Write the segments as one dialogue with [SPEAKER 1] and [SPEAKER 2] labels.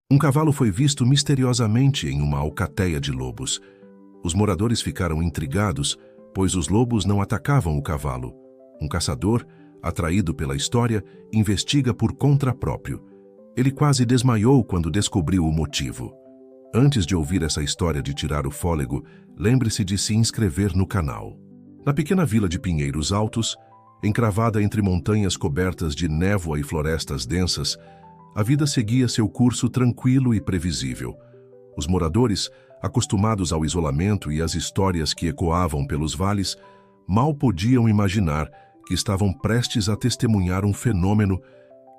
[SPEAKER 1] Um cavalo foi visto misteriosamente em uma alcateia de lobos. Os moradores ficaram intrigados, pois os lobos não atacavam o cavalo. Um caçador, atraído pela história, investiga por conta próprio. Ele quase desmaiou quando descobriu o motivo. Antes de ouvir essa história de tirar o fôlego, lembre-se de se inscrever no canal. Na pequena vila de Pinheiros Altos, encravada entre montanhas cobertas de névoa e florestas densas, a vida seguia seu curso tranquilo e previsível. Os moradores, acostumados ao isolamento e às histórias que ecoavam pelos vales, mal podiam imaginar que estavam prestes a testemunhar um fenômeno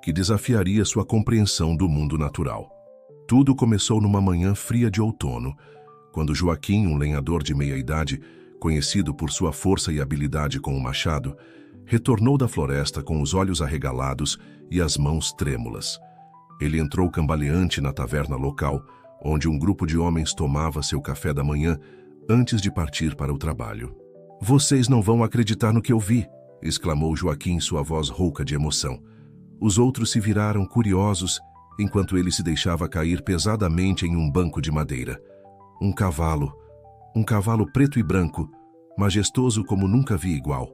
[SPEAKER 1] que desafiaria sua compreensão do mundo natural. Tudo começou numa manhã fria de outono, quando Joaquim, um lenhador de meia-idade, conhecido por sua força e habilidade com o machado, retornou da floresta com os olhos arregalados e as mãos trêmulas. Ele entrou cambaleante na taverna local, onde um grupo de homens tomava seu café da manhã antes de partir para o trabalho. "Vocês não vão acreditar no que eu vi", exclamou Joaquim, sua voz rouca de emoção. Os outros se viraram curiosos, enquanto ele se deixava cair pesadamente em um banco de madeira. Um cavalo preto e branco, majestoso como nunca vi igual.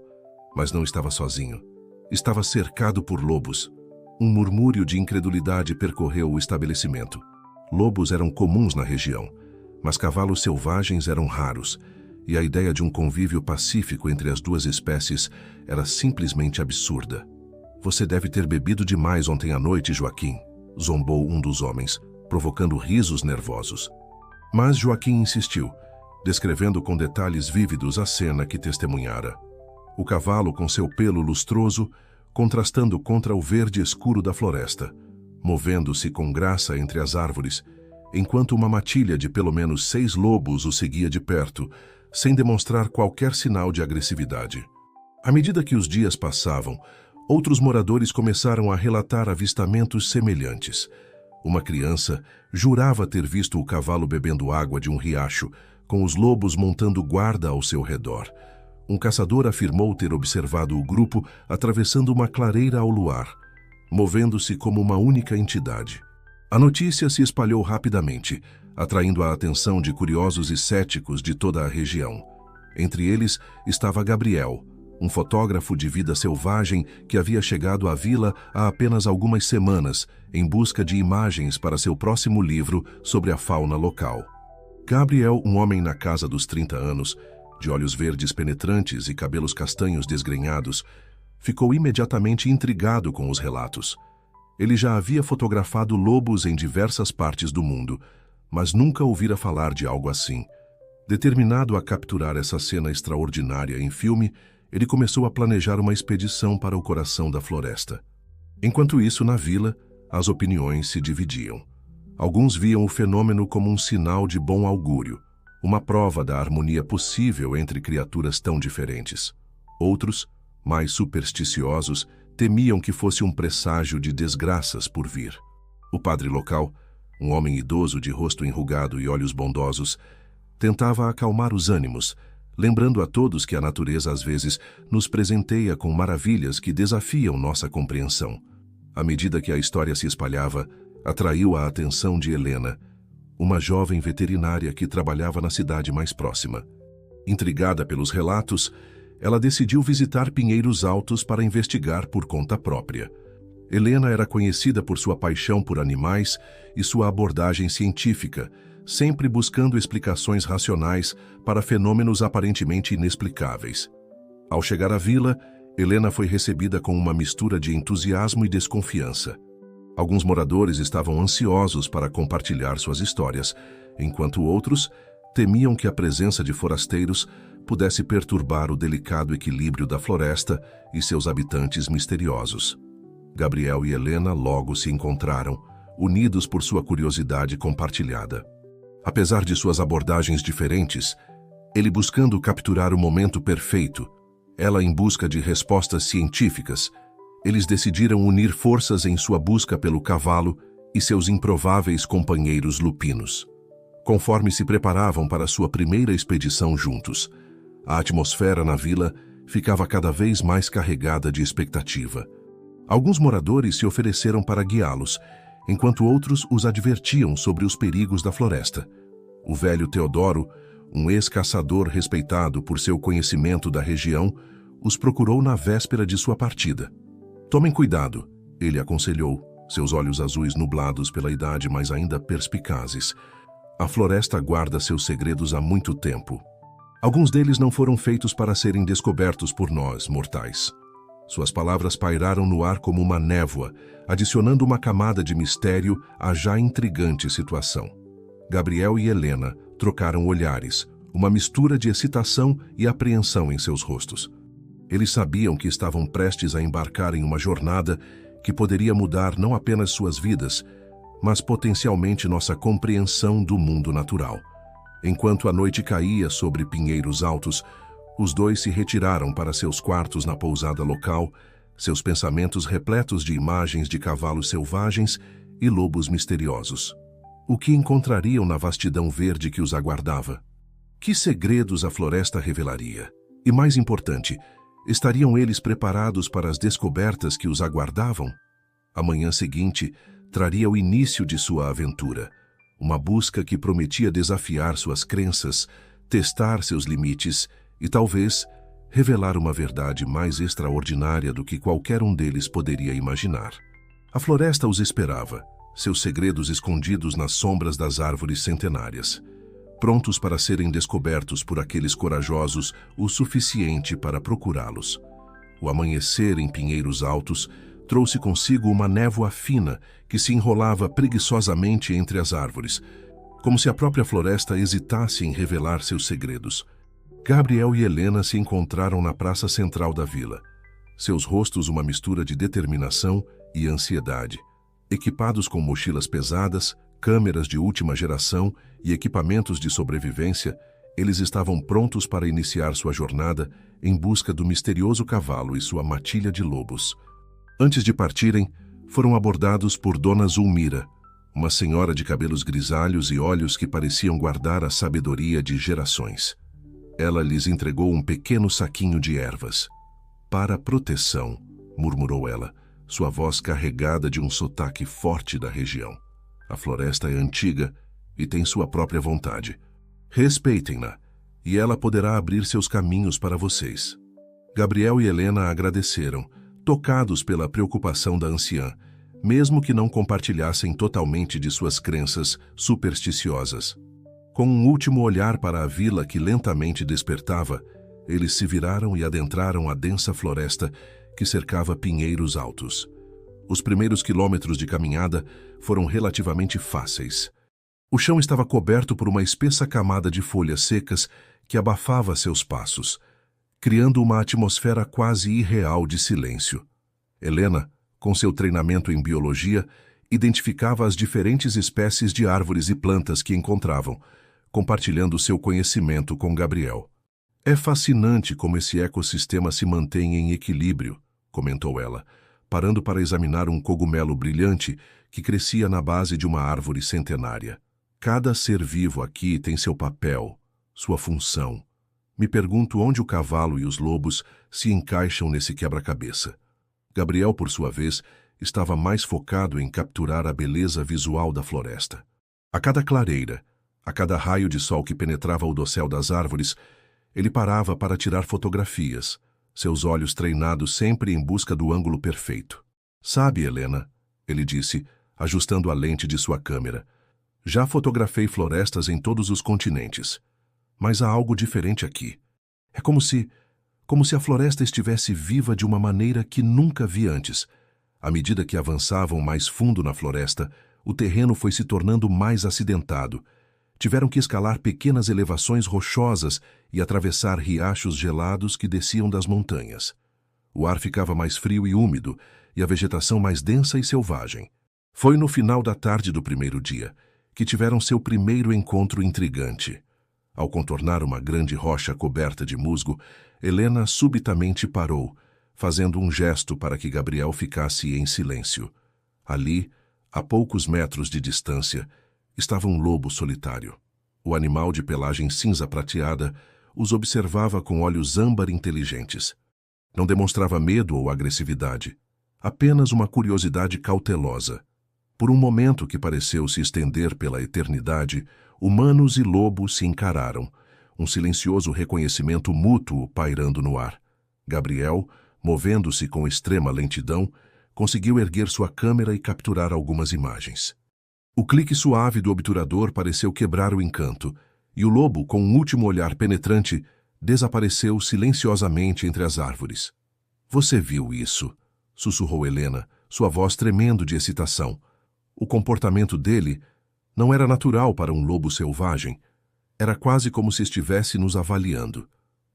[SPEAKER 1] Mas não estava sozinho. Estava cercado por lobos. Um murmúrio de incredulidade percorreu o estabelecimento. Lobos eram comuns na região, mas cavalos selvagens eram raros, e a ideia de um convívio pacífico entre as duas espécies era simplesmente absurda. "Você deve ter bebido demais ontem à noite, Joaquim", zombou um dos homens, provocando risos nervosos. Mas Joaquim insistiu, descrevendo com detalhes vívidos a cena que testemunhara. O cavalo, com seu pelo lustroso, contrastando contra o verde escuro da floresta, movendo-se com graça entre as árvores, enquanto uma matilha de pelo menos 6 lobos o seguia de perto, sem demonstrar qualquer sinal de agressividade. À medida que os dias passavam, outros moradores começaram a relatar avistamentos semelhantes. Uma criança jurava ter visto o cavalo bebendo água de um riacho, com os lobos montando guarda ao seu redor. Um caçador afirmou ter observado o grupo atravessando uma clareira ao luar, movendo-se como uma única entidade. A notícia se espalhou rapidamente, atraindo a atenção de curiosos e céticos de toda a região. Entre eles estava Gabriel, um fotógrafo de vida selvagem que havia chegado à vila há apenas algumas semanas em busca de imagens para seu próximo livro sobre a fauna local. Gabriel, um homem na casa dos 30 anos, de olhos verdes penetrantes e cabelos castanhos desgrenhados, ficou imediatamente intrigado com os relatos. Ele já havia fotografado lobos em diversas partes do mundo, mas nunca ouvira falar de algo assim. Determinado a capturar essa cena extraordinária em filme, ele começou a planejar uma expedição para o coração da floresta. Enquanto isso, na vila, as opiniões se dividiam. Alguns viam o fenômeno como um sinal de bom augúrio, uma prova da harmonia possível entre criaturas tão diferentes. Outros, mais supersticiosos, temiam que fosse um presságio de desgraças por vir. O padre local, um homem idoso de rosto enrugado e olhos bondosos, tentava acalmar os ânimos, lembrando a todos que a natureza às vezes nos presenteia com maravilhas que desafiam nossa compreensão. À medida que a história se espalhava, atraiu a atenção de Helena, uma jovem veterinária que trabalhava na cidade mais próxima. Intrigada pelos relatos, ela decidiu visitar Pinheiros Altos para investigar por conta própria. Helena era conhecida por sua paixão por animais e sua abordagem científica, sempre buscando explicações racionais para fenômenos aparentemente inexplicáveis. Ao chegar à vila, Helena foi recebida com uma mistura de entusiasmo e desconfiança. Alguns moradores estavam ansiosos para compartilhar suas histórias, enquanto outros temiam que a presença de forasteiros pudesse perturbar o delicado equilíbrio da floresta e seus habitantes misteriosos. Gabriel e Helena logo se encontraram, unidos por sua curiosidade compartilhada. Apesar de suas abordagens diferentes, ele buscando capturar o momento perfeito, ela em busca de respostas científicas, eles decidiram unir forças em sua busca pelo cavalo e seus improváveis companheiros lupinos. Conforme se preparavam para sua primeira expedição juntos, a atmosfera na vila ficava cada vez mais carregada de expectativa. Alguns moradores se ofereceram para guiá-los, enquanto outros os advertiam sobre os perigos da floresta. O velho Teodoro, um ex-caçador respeitado por seu conhecimento da região, os procurou na véspera de sua partida. Tomem cuidado, ele aconselhou, seus olhos azuis nublados pela idade, mas ainda perspicazes. A floresta guarda seus segredos há muito tempo. Alguns deles não foram feitos para serem descobertos por nós, mortais. Suas palavras pairaram no ar como uma névoa, adicionando uma camada de mistério à já intrigante situação. Gabriel e Helena trocaram olhares, uma mistura de excitação e apreensão em seus rostos. Eles sabiam que estavam prestes a embarcar em uma jornada que poderia mudar não apenas suas vidas, mas potencialmente nossa compreensão do mundo natural. Enquanto a noite caía sobre pinheiros altos, os dois se retiraram para seus quartos na pousada local, seus pensamentos repletos de imagens de cavalos selvagens e lobos misteriosos. O que encontrariam na vastidão verde que os aguardava? Que segredos a floresta revelaria? E mais importante, estariam eles preparados para as descobertas que os aguardavam? A manhã seguinte traria o início de sua aventura, uma busca que prometia desafiar suas crenças, testar seus limites e talvez revelar uma verdade mais extraordinária do que qualquer um deles poderia imaginar. A floresta os esperava, seus segredos escondidos nas sombras das árvores centenárias, prontos para serem descobertos por aqueles corajosos o suficiente para procurá-los. O amanhecer em pinheiros altos trouxe consigo uma névoa fina que se enrolava preguiçosamente entre as árvores, como se a própria floresta hesitasse em revelar seus segredos. Gabriel e Helena se encontraram na praça central da vila, seus rostos uma mistura de determinação e ansiedade. Equipados com mochilas pesadas, câmeras de última geração e equipamentos de sobrevivência, eles estavam prontos para iniciar sua jornada em busca do misterioso cavalo e sua matilha de lobos. Antes de partirem, foram abordados por Dona Zulmira, uma senhora de cabelos grisalhos e olhos que pareciam guardar a sabedoria de gerações. Ela lhes entregou um pequeno saquinho de ervas. "Para proteção", murmurou ela, sua voz carregada de um sotaque forte da região. "A floresta é antiga e tem sua própria vontade. Respeitem-na, e ela poderá abrir seus caminhos para vocês." Gabriel e Helena agradeceram, tocados pela preocupação da anciã, mesmo que não compartilhassem totalmente de suas crenças supersticiosas. Com um último olhar para a vila que lentamente despertava, eles se viraram e adentraram a densa floresta que cercava pinheiros altos. Os primeiros quilômetros de caminhada foram relativamente fáceis. O chão estava coberto por uma espessa camada de folhas secas que abafava seus passos, criando uma atmosfera quase irreal de silêncio. Helena, com seu treinamento em biologia, identificava as diferentes espécies de árvores e plantas que encontravam, compartilhando seu conhecimento com Gabriel. "É fascinante como esse ecossistema se mantém em equilíbrio", comentou ela, parando para examinar um cogumelo brilhante que crescia na base de uma árvore centenária. "Cada ser vivo aqui tem seu papel, sua função. Me pergunto onde o cavalo e os lobos se encaixam nesse quebra-cabeça." Gabriel, por sua vez, estava mais focado em capturar a beleza visual da floresta. A cada clareira, a cada raio de sol que penetrava o dossel das árvores, ele parava para tirar fotografias, seus olhos treinados sempre em busca do ângulo perfeito. "Sabe, Helena", ele disse, ajustando a lente de sua câmera, "já fotografei florestas em todos os continentes. Mas há algo diferente aqui. É como se a floresta estivesse viva de uma maneira que nunca vi antes. À medida que avançavam mais fundo na floresta, o terreno foi se tornando mais acidentado. Tiveram que escalar pequenas elevações rochosas e atravessar riachos gelados que desciam das montanhas. O ar ficava mais frio e úmido, e a vegetação mais densa e selvagem. Foi no final da tarde do primeiro dia que tiveram seu primeiro encontro intrigante. Ao contornar uma grande rocha coberta de musgo, Helena subitamente parou, fazendo um gesto para que Gabriel ficasse em silêncio. Ali, a poucos metros de distância, estava um lobo solitário. O animal de pelagem cinza prateada os observava com olhos âmbar inteligentes. Não demonstrava medo ou agressividade, apenas uma curiosidade cautelosa. Por um momento que pareceu se estender pela eternidade, humanos e lobo se encararam, um silencioso reconhecimento mútuo pairando no ar. Gabriel, movendo-se com extrema lentidão, conseguiu erguer sua câmera e capturar algumas imagens. O clique suave do obturador pareceu quebrar o encanto, e o lobo, com um último olhar penetrante, desapareceu silenciosamente entre as árvores. "Você viu isso?" sussurrou Helena, sua voz tremendo de excitação. O comportamento dele não era natural para um lobo selvagem. Era quase como se estivesse nos avaliando.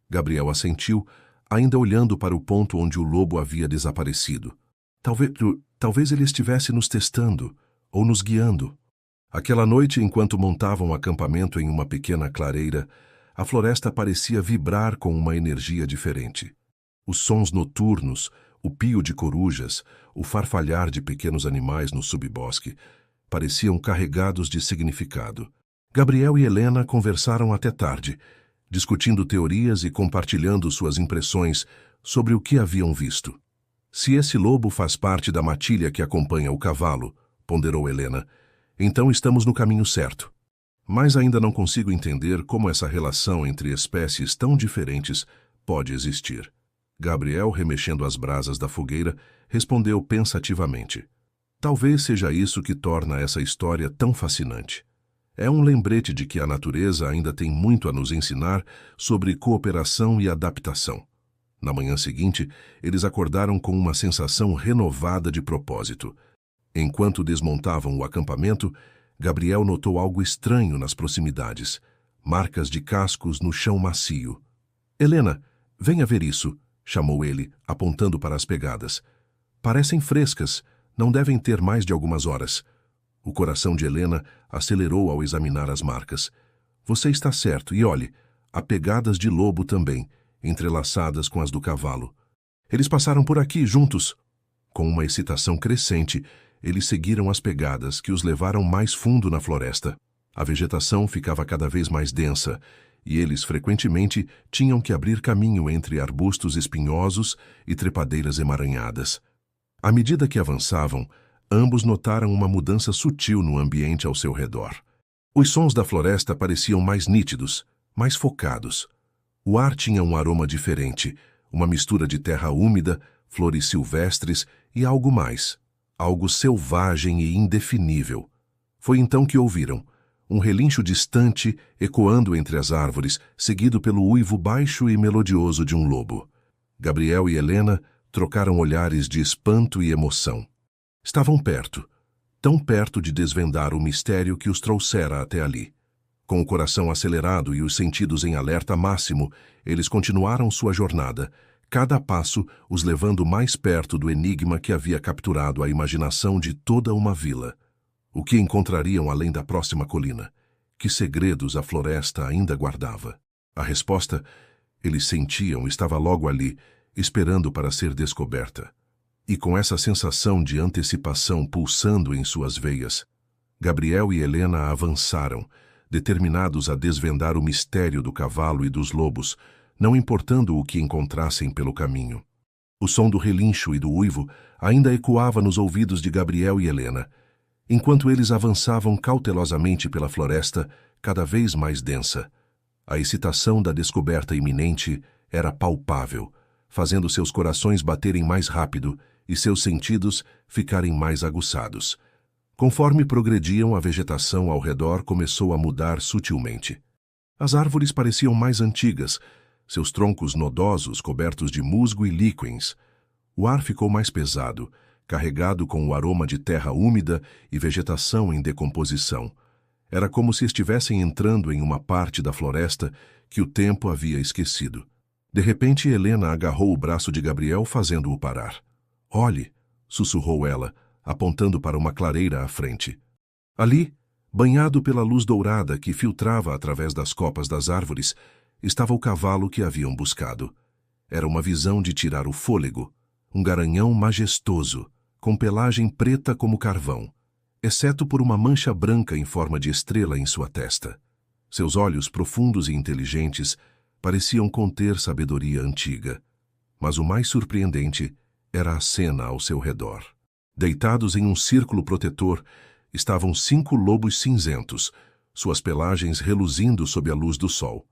[SPEAKER 1] Gabriel assentiu, ainda olhando para o ponto onde o lobo havia desaparecido. Talvez ele estivesse nos testando ou nos guiando. Aquela noite, enquanto montavam um acampamento em uma pequena clareira, a floresta parecia vibrar com uma energia diferente. Os sons noturnos, o pio de corujas, o farfalhar de pequenos animais no subbosque, pareciam carregados de significado. Gabriel e Helena conversaram até tarde, discutindo teorias e compartilhando suas impressões sobre o que haviam visto. "Se esse lobo faz parte da matilha que acompanha o cavalo", ponderou Helena, "então estamos no caminho certo. Mas ainda não consigo entender como essa relação entre espécies tão diferentes pode existir." Gabriel, remexendo as brasas da fogueira, respondeu pensativamente: "Talvez seja isso que torna essa história tão fascinante. É um lembrete de que a natureza ainda tem muito a nos ensinar sobre cooperação e adaptação." Na manhã seguinte, eles acordaram com uma sensação renovada de propósito. Enquanto desmontavam o acampamento, Gabriel notou algo estranho nas proximidades, marcas de cascos no chão macio. "Helena, venha ver isso", chamou ele, apontando para as pegadas. "Parecem frescas, não devem ter mais de algumas horas." O coração de Helena acelerou ao examinar as marcas. "Você está certo, e olhe, há pegadas de lobo também, entrelaçadas com as do cavalo. Eles passaram por aqui juntos." Com uma excitação crescente, eles seguiram as pegadas que os levaram mais fundo na floresta. A vegetação ficava cada vez mais densa, e eles frequentemente tinham que abrir caminho entre arbustos espinhosos e trepadeiras emaranhadas. À medida que avançavam, ambos notaram uma mudança sutil no ambiente ao seu redor. Os sons da floresta pareciam mais nítidos, mais focados. O ar tinha um aroma diferente, uma mistura de terra úmida, flores silvestres e algo mais, algo selvagem e indefinível. Foi então que ouviram um relincho distante ecoando entre as árvores, seguido pelo uivo baixo e melodioso de um lobo. Gabriel e Helena trocaram olhares de espanto e emoção. Estavam perto, tão perto de desvendar o mistério que os trouxera até ali. Com o coração acelerado e os sentidos em alerta máximo, eles continuaram sua jornada, cada passo os levando mais perto do enigma que havia capturado a imaginação de toda uma vila. O que encontrariam além da próxima colina? Que segredos a floresta ainda guardava? A resposta, eles sentiam, estava logo ali, esperando para ser descoberta. E com essa sensação de antecipação pulsando em suas veias, Gabriel e Helena avançaram, determinados a desvendar o mistério do cavalo e dos lobos, não importando o que encontrassem pelo caminho. O som do relincho e do uivo ainda ecoava nos ouvidos de Gabriel e Helena, enquanto eles avançavam cautelosamente pela floresta, cada vez mais densa. A excitação da descoberta iminente era palpável, fazendo seus corações baterem mais rápido e seus sentidos ficarem mais aguçados. Conforme progrediam, a vegetação ao redor começou a mudar sutilmente. As árvores pareciam mais antigas, seus troncos nodosos cobertos de musgo e líquens. O ar ficou mais pesado, carregado com o aroma de terra úmida e vegetação em decomposição. Era como se estivessem entrando em uma parte da floresta que o tempo havia esquecido. De repente, Helena agarrou o braço de Gabriel, fazendo-o parar. "Olhe", sussurrou ela, apontando para uma clareira à frente. Ali, banhado pela luz dourada que filtrava através das copas das árvores, estava o cavalo que haviam buscado. Era uma visão de tirar o fôlego, um garanhão majestoso, com pelagem preta como carvão, exceto por uma mancha branca em forma de estrela em sua testa. Seus olhos profundos e inteligentes pareciam conter sabedoria antiga, mas o mais surpreendente era a cena ao seu redor. Deitados em um círculo protetor, estavam 5 lobos cinzentos, suas pelagens reluzindo sob a luz do sol.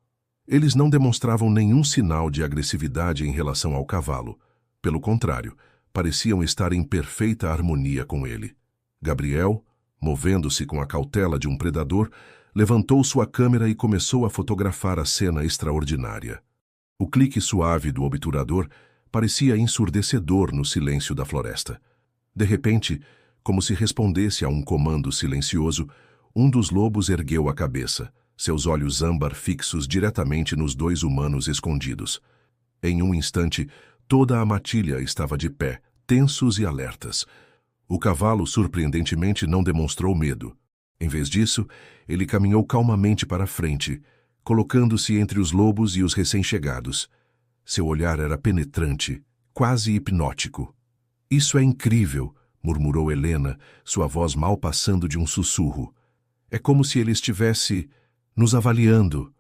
[SPEAKER 1] Eles não demonstravam nenhum sinal de agressividade em relação ao cavalo. Pelo contrário, pareciam estar em perfeita harmonia com ele. Gabriel, movendo-se com a cautela de um predador, levantou sua câmera e começou a fotografar a cena extraordinária. O clique suave do obturador parecia ensurdecedor no silêncio da floresta. De repente, como se respondesse a um comando silencioso, um dos lobos ergueu a cabeça, seus olhos âmbar fixos diretamente nos 2 humanos escondidos. Em um instante, toda a matilha estava de pé, tensos e alertas. O cavalo, surpreendentemente, não demonstrou medo. Em vez disso, ele caminhou calmamente para a frente, colocando-se entre os lobos e os recém-chegados. Seu olhar era penetrante, quase hipnótico. "Isso é incrível", murmurou Helena, sua voz mal passando de um sussurro. "É como se ele estivesse nos avaliando."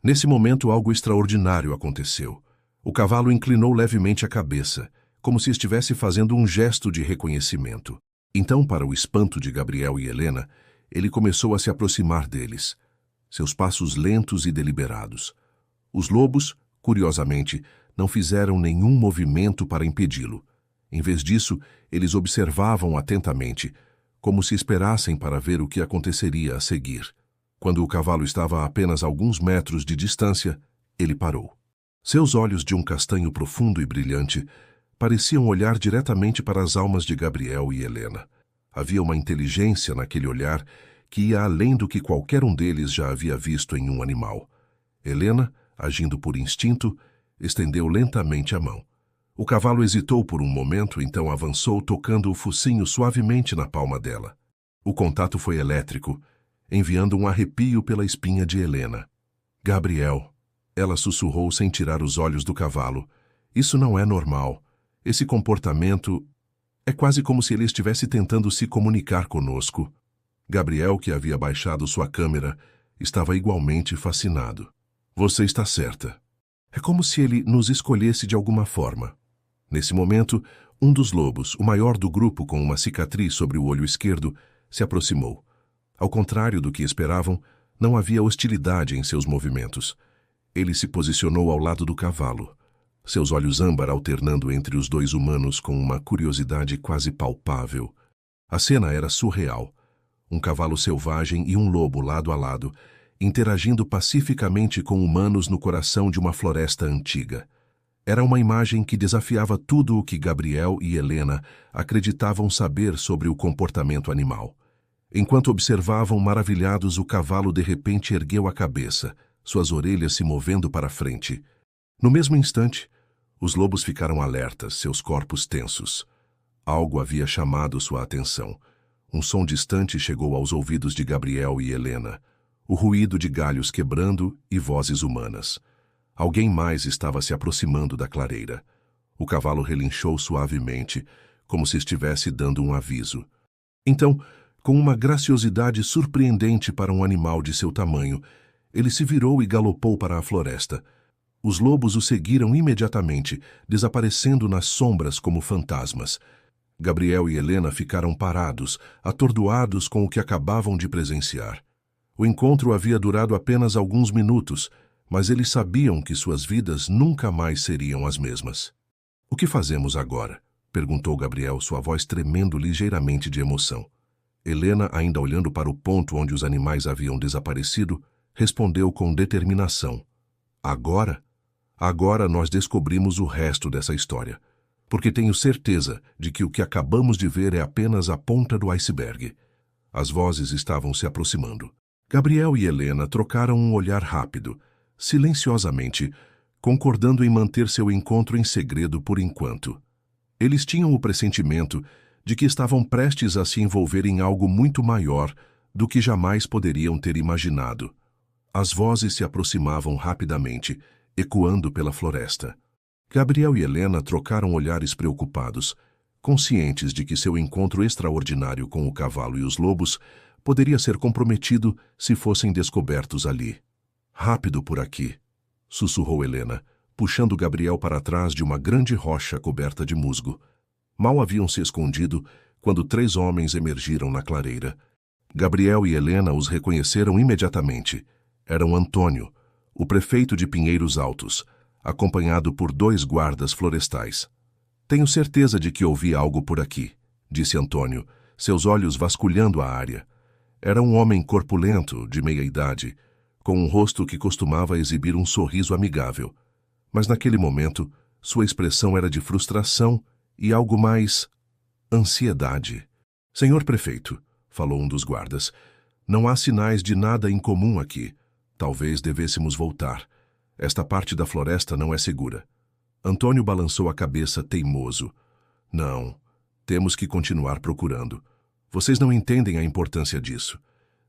[SPEAKER 1] Nesse momento, algo extraordinário aconteceu. O cavalo inclinou levemente a cabeça, como se estivesse fazendo um gesto de reconhecimento. Então, para o espanto de Gabriel e Helena, ele começou a se aproximar deles, seus passos lentos e deliberados. Os lobos, curiosamente, não fizeram nenhum movimento para impedi-lo. Em vez disso, eles observavam atentamente, como se esperassem para ver o que aconteceria a seguir. Quando o cavalo estava a apenas alguns metros de distância, ele parou. Seus olhos de um castanho profundo e brilhante pareciam olhar diretamente para as almas de Gabriel e Helena. Havia uma inteligência naquele olhar que ia além do que qualquer um deles já havia visto em um animal. Helena, agindo por instinto, estendeu lentamente a mão. O cavalo hesitou por um momento, então avançou, tocando o focinho suavemente na palma dela. O contato foi elétrico, enviando um arrepio pela espinha de Helena. "Gabriel", ela sussurrou sem tirar os olhos do cavalo, "isso não é normal. Esse comportamento é quase como se ele estivesse tentando se comunicar conosco." Gabriel, que havia baixado sua câmera, estava igualmente fascinado. "Você está certa. É como se ele nos escolhesse de alguma forma." Nesse momento, um dos lobos, o maior do grupo com uma cicatriz sobre o olho esquerdo, se aproximou. Ao contrário do que esperavam, não havia hostilidade em seus movimentos. Ele se posicionou ao lado do cavalo, seus olhos âmbar alternando entre os 2 humanos com uma curiosidade quase palpável. A cena era surreal. Um cavalo selvagem e um lobo lado a lado, interagindo pacificamente com humanos no coração de uma floresta antiga. Era uma imagem que desafiava tudo o que Gabriel e Helena acreditavam saber sobre o comportamento animal. Enquanto observavam maravilhados, o cavalo de repente ergueu a cabeça, suas orelhas se movendo para frente. No mesmo instante, os lobos ficaram alertas, seus corpos tensos. Algo havia chamado sua atenção. Um som distante chegou aos ouvidos de Gabriel e Helena, o ruído de galhos quebrando e vozes humanas. Alguém mais estava se aproximando da clareira. O cavalo relinchou suavemente, como se estivesse dando um aviso. Então, com uma graciosidade surpreendente para um animal de seu tamanho, ele se virou e galopou para a floresta. Os lobos o seguiram imediatamente, desaparecendo nas sombras como fantasmas. Gabriel e Helena ficaram parados, atordoados com o que acabavam de presenciar. O encontro havia durado apenas alguns minutos, mas eles sabiam que suas vidas nunca mais seriam as mesmas. "O que fazemos agora?", perguntou Gabriel, sua voz tremendo ligeiramente de emoção. Helena, ainda olhando para o ponto onde os animais haviam desaparecido, respondeu com determinação: "Agora? Agora nós descobrimos o resto dessa história, porque tenho certeza de que o que acabamos de ver é apenas a ponta do iceberg." As vozes estavam se aproximando. Gabriel e Helena trocaram um olhar rápido, silenciosamente, concordando em manter seu encontro em segredo por enquanto. Eles tinham o pressentimento de que estavam prestes a se envolver em algo muito maior do que jamais poderiam ter imaginado. As vozes se aproximavam rapidamente, ecoando pela floresta. Gabriel e Helena trocaram olhares preocupados, conscientes de que seu encontro extraordinário com o cavalo e os lobos poderia ser comprometido se fossem descobertos ali. "Rápido por aqui", sussurrou Helena, puxando Gabriel para trás de uma grande rocha coberta de musgo. Mal haviam se escondido, quando 3 homens emergiram na clareira. Gabriel e Helena os reconheceram imediatamente. Eram Antônio, o prefeito de Pinheiros Altos, acompanhado por 2 guardas florestais. Tenho certeza de que ouvi algo por aqui, disse Antônio, seus olhos vasculhando a área. Era um homem corpulento, de meia-idade, com um rosto que costumava exibir um sorriso amigável. Mas naquele momento, sua expressão era de frustração e algo mais... ansiedade. Senhor prefeito, falou um dos guardas, não há sinais de nada incomum aqui. Talvez devêssemos voltar. Esta parte da floresta não é segura. Antônio balançou a cabeça teimoso. Não, temos que continuar procurando. Vocês não entendem a importância disso.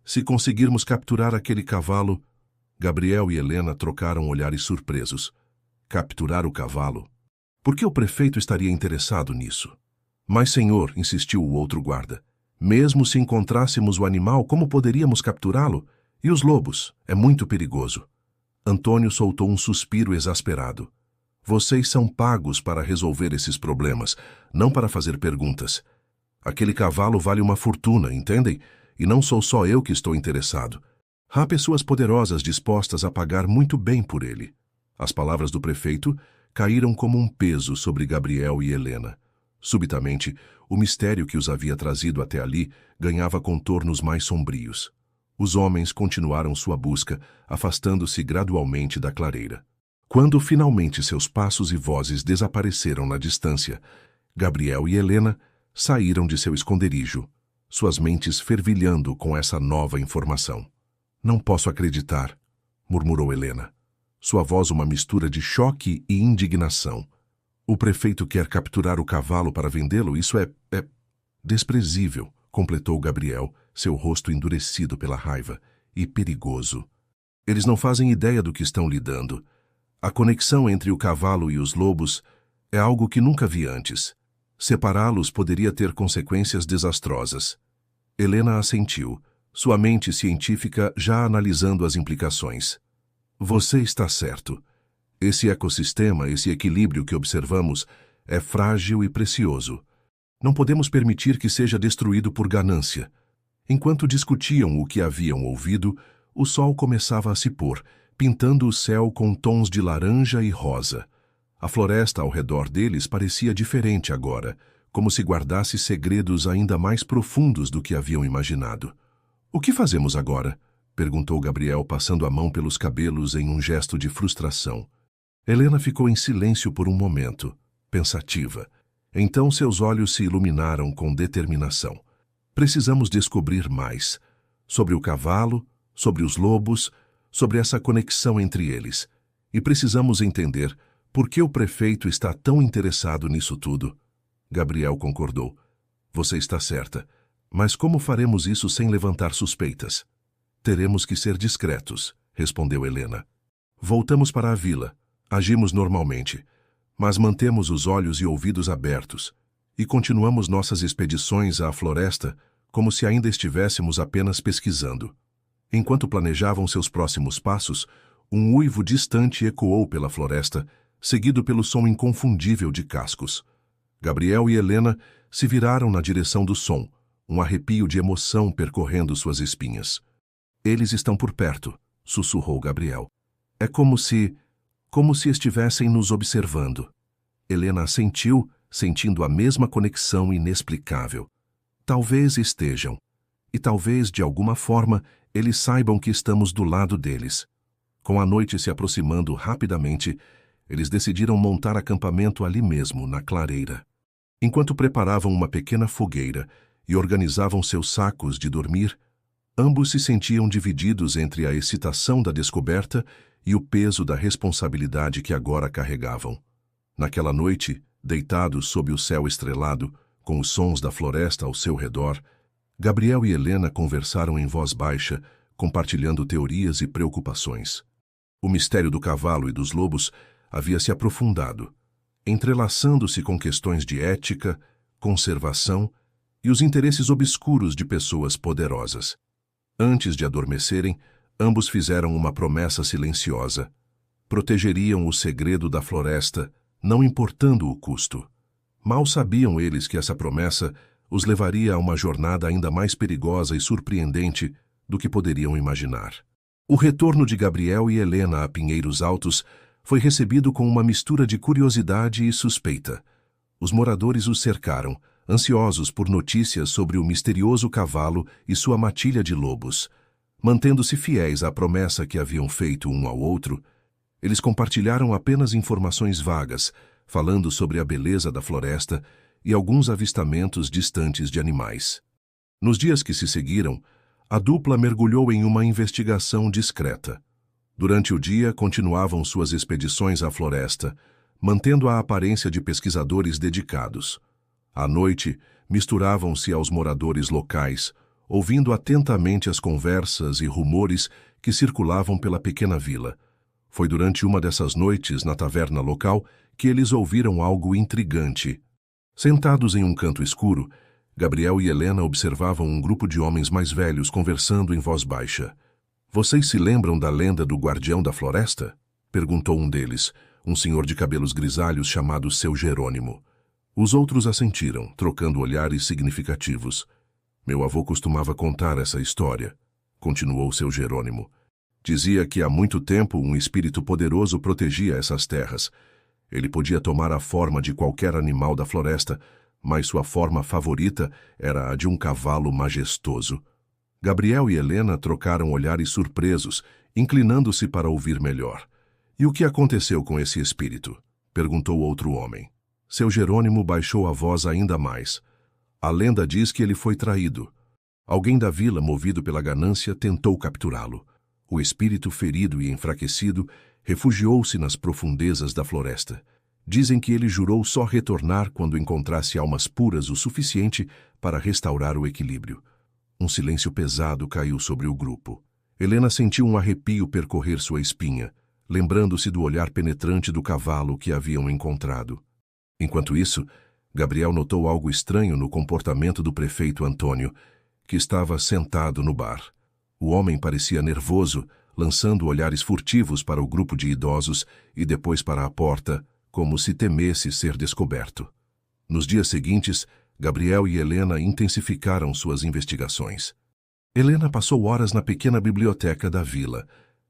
[SPEAKER 1] Se conseguirmos capturar aquele cavalo... Gabriel e Helena trocaram olhares surpresos. Capturar o cavalo? Por que o prefeito estaria interessado nisso? Mas, senhor, insistiu o outro guarda, mesmo se encontrássemos o animal, como poderíamos capturá-lo? E os lobos? É muito perigoso. Antônio soltou um suspiro exasperado. Vocês são pagos para resolver esses problemas, não para fazer perguntas. Aquele cavalo vale uma fortuna, entendem? E não sou só eu que estou interessado. Há pessoas poderosas dispostas a pagar muito bem por ele. As palavras do prefeito caíram como um peso sobre Gabriel e Helena. Subitamente, o mistério que os havia trazido até ali ganhava contornos mais sombrios. Os homens continuaram sua busca, afastando-se gradualmente da clareira. Quando finalmente seus passos e vozes desapareceram na distância, Gabriel e Helena saíram de seu esconderijo, suas mentes fervilhando com essa nova informação. Não posso acreditar, murmurou Helena. Sua voz uma mistura de choque e indignação. O prefeito quer capturar o cavalo para vendê-lo? Isso é desprezível, completou Gabriel, seu rosto endurecido pela raiva, e perigoso. Eles não fazem ideia do que estão lidando. A conexão entre o cavalo e os lobos é algo que nunca vi antes. Separá-los poderia ter consequências desastrosas. Helena assentiu, sua mente científica já analisando as implicações. Você está certo. Esse ecossistema, esse equilíbrio que observamos, é frágil e precioso. Não podemos permitir que seja destruído por ganância. Enquanto discutiam o que haviam ouvido, o sol começava a se pôr, pintando o céu com tons de laranja e rosa. A floresta ao redor deles parecia diferente agora, como se guardasse segredos ainda mais profundos do que haviam imaginado. O que fazemos agora? Perguntou Gabriel, passando a mão pelos cabelos em um gesto de frustração. Helena ficou em silêncio por um momento, pensativa. Então seus olhos se iluminaram com determinação. Precisamos descobrir mais. Sobre o cavalo, sobre os lobos, sobre essa conexão entre eles. E precisamos entender por que o prefeito está tão interessado nisso tudo. Gabriel concordou. Você está certa. Mas como faremos isso sem levantar suspeitas? Teremos que ser discretos, respondeu Helena. Voltamos para a vila. Agimos normalmente, mas mantemos os olhos e ouvidos abertos e continuamos nossas expedições à floresta como se ainda estivéssemos apenas pesquisando. Enquanto planejavam seus próximos passos, um uivo distante ecoou pela floresta, seguido pelo som inconfundível de cascos. Gabriel e Helena se viraram na direção do som, um arrepio de emoção percorrendo suas espinhas. Eles estão por perto, sussurrou Gabriel. É como se estivessem nos observando. Helena assentiu, sentindo a mesma conexão inexplicável. Talvez estejam. E talvez, de alguma forma, eles saibam que estamos do lado deles. Com a noite se aproximando rapidamente, eles decidiram montar acampamento ali mesmo, na clareira. Enquanto preparavam uma pequena fogueira e organizavam seus sacos de dormir, ambos se sentiam divididos entre a excitação da descoberta e o peso da responsabilidade que agora carregavam. Naquela noite, deitados sob o céu estrelado, com os sons da floresta ao seu redor, Gabriel e Helena conversaram em voz baixa, compartilhando teorias e preocupações. O mistério do cavalo e dos lobos havia se aprofundado, entrelaçando-se com questões de ética, conservação e os interesses obscuros de pessoas poderosas. Antes de adormecerem, ambos fizeram uma promessa silenciosa. Protegeriam o segredo da floresta, não importando o custo. Mal sabiam eles que essa promessa os levaria a uma jornada ainda mais perigosa e surpreendente do que poderiam imaginar. O retorno de Gabriel e Helena a Pinheiros Altos foi recebido com uma mistura de curiosidade e suspeita. Os moradores os cercaram, ansiosos por notícias sobre o misterioso cavalo e sua matilha de lobos. Mantendo-se fiéis à promessa que haviam feito um ao outro, eles compartilharam apenas informações vagas, falando sobre a beleza da floresta e alguns avistamentos distantes de animais. Nos dias que se seguiram, a dupla mergulhou em uma investigação discreta. Durante o dia, continuavam suas expedições à floresta, mantendo a aparência de pesquisadores dedicados. À noite, misturavam-se aos moradores locais, ouvindo atentamente as conversas e rumores que circulavam pela pequena vila. Foi durante uma dessas noites, na taverna local, que eles ouviram algo intrigante. Sentados em um canto escuro, Gabriel e Helena observavam um grupo de homens mais velhos conversando em voz baixa. "Vocês se lembram da lenda do guardião da floresta?" perguntou um deles, um senhor de cabelos grisalhos chamado Seu Jerônimo. Os outros assentiram, trocando olhares significativos. "Meu avô costumava contar essa história", continuou Seu Jerônimo. "Dizia que há muito tempo um espírito poderoso protegia essas terras. Ele podia tomar a forma de qualquer animal da floresta, mas sua forma favorita era a de um cavalo majestoso." Gabriel e Helena trocaram olhares surpresos, inclinando-se para ouvir melhor. "E o que aconteceu com esse espírito?" perguntou outro homem. Seu Jerônimo baixou a voz ainda mais. "A lenda diz que ele foi traído. Alguém da vila, movido pela ganância, tentou capturá-lo. O espírito, ferido e enfraquecido, refugiou-se nas profundezas da floresta. Dizem que ele jurou só retornar quando encontrasse almas puras o suficiente para restaurar o equilíbrio." Um silêncio pesado caiu sobre o grupo. Helena sentiu um arrepio percorrer sua espinha, lembrando-se do olhar penetrante do cavalo que haviam encontrado. Enquanto isso, Gabriel notou algo estranho no comportamento do prefeito Antônio, que estava sentado no bar. O homem parecia nervoso, lançando olhares furtivos para o grupo de idosos e depois para a porta, como se temesse ser descoberto. Nos dias seguintes, Gabriel e Helena intensificaram suas investigações. Helena passou horas na pequena biblioteca da vila,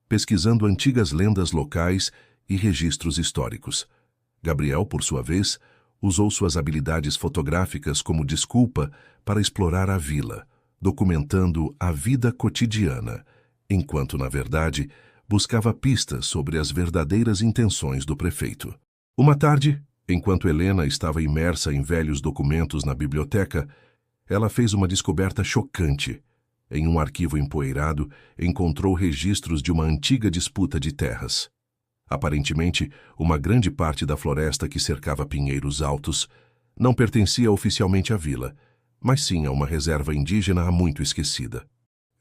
[SPEAKER 1] pesquisando antigas lendas locais e registros históricos. Gabriel, por sua vez, usou suas habilidades fotográficas como desculpa para explorar a vila, documentando a vida cotidiana, enquanto, na verdade, buscava pistas sobre as verdadeiras intenções do prefeito. Uma tarde, enquanto Helena estava imersa em velhos documentos na biblioteca, ela fez uma descoberta chocante. Em um arquivo empoeirado, encontrou registros de uma antiga disputa de terras. Aparentemente, uma grande parte da floresta que cercava Pinheiros Altos não pertencia oficialmente à vila, mas sim a uma reserva indígena há muito esquecida.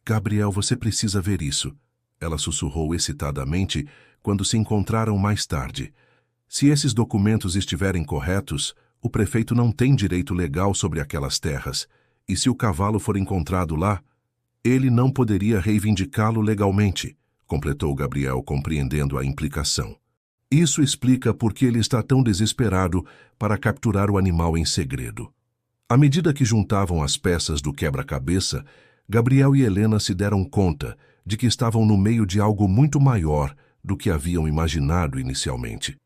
[SPEAKER 1] "Gabriel, você precisa ver isso", ela sussurrou excitadamente quando se encontraram mais tarde. "Se esses documentos estiverem corretos, o prefeito não tem direito legal sobre aquelas terras, e se o cavalo for encontrado lá, ele não poderia reivindicá-lo legalmente", completou Gabriel, compreendendo a implicação. "Isso explica por que ele está tão desesperado para capturar o animal em segredo." À medida que juntavam as peças do quebra-cabeça, Gabriel e Helena se deram conta de que estavam no meio de algo muito maior do que haviam imaginado inicialmente.